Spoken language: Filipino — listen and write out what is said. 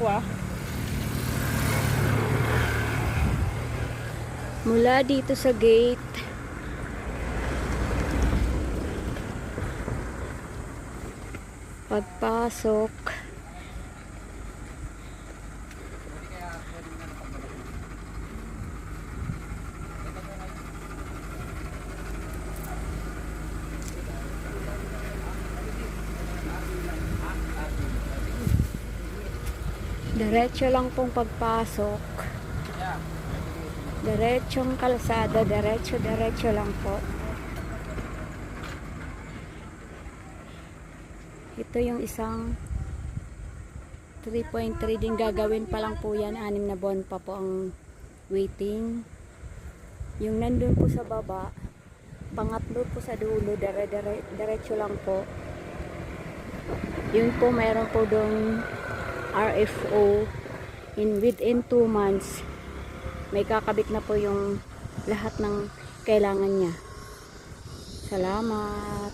Aqua. Mula dito sa gate, pagpasok, diretso lang pong pagpasok, diretsong kalsada, diretso lang po. Ito yung isang 3.3 din gagawin pa lang po yan, 6 na buwan pa po ang waiting. Yung nandun po sa baba, pangatlo po sa dulo, diretso lang po. Yun po, mayroon po doon RFO within 2 months may kakabit na po yung lahat ng kailangan niya. Salamat.